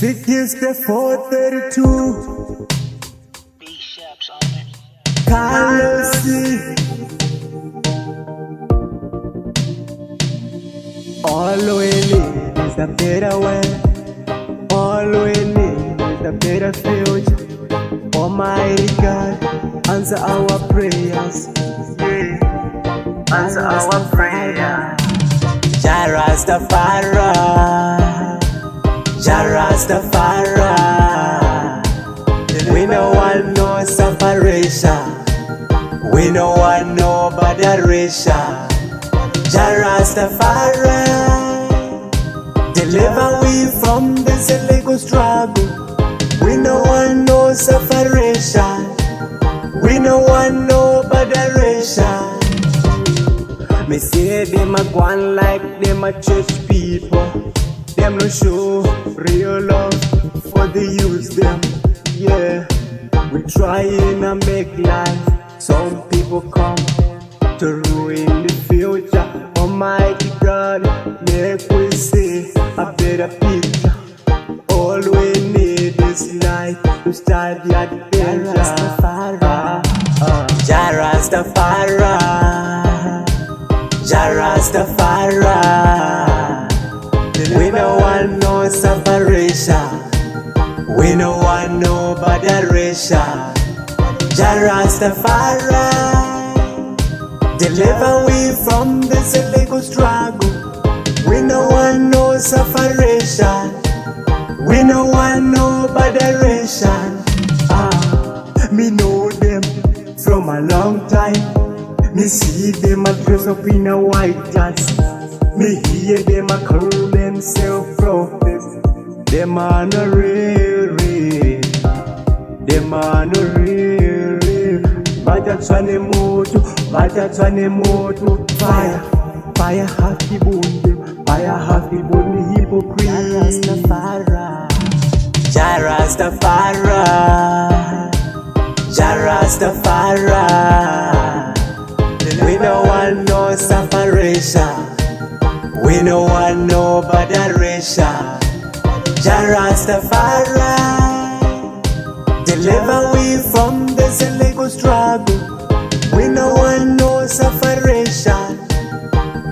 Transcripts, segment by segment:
Sickest the 432 B-Sharps on it. Carlos All we need is a better way. All we need is a better future. Almighty God, answer our prayers. Yeah, answer our prayers. Jah Rastafari, Jah Rastafari. We no want no separation. We no want no botheration. Jah Rastafari, deliver we from this illegal struggle. We no want no separation. We no want no botheration. Me say them a gone like them a church people. Them no show real love for the youth them. Yeah, we trying to make life. Some people come to ruin the future. Almighty God, make we see a better picture. All we need is light to start the adventure. Jah Rastafari, Jah Rastafari. We no want no separation. We no want no botheration. Jah Rastafari, deliver we from this illegal struggle. We no want no separation. We no want no botheration. Me know them from a long time. Me see them a dress up in a white dress. Me hear them a call themselves prophets. Them are no real. Them are no real. Batatwane moto. Fire have the bone them. Fire have the bone the hypocrite. Jah Rastafari, Jah Rastafari. We no want no separation. We no want no botheration. Jah Rastafari, deliver we from this illegal struggle. We no want no separation.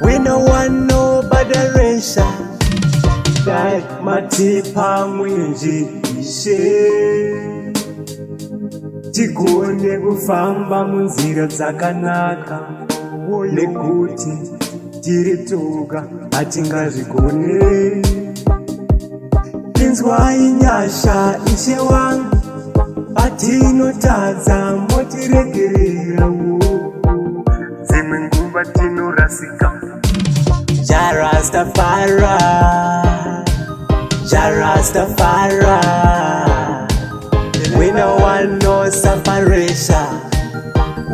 We no want no botheration. That matipa mwinji ishe tigone kufamba munzira dzakanaka nekuti tirituka hatingazvigone. Inzwai nyasha ishe wangu patinotadza motiregererawo dzimwe nguva tinorasika. Jah Rastafari, Jah Rastafari. We no want no separation.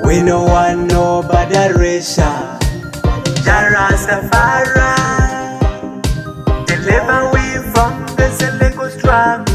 We no want no botheration. Jah Rastafari, deliver we from this illegal struggle.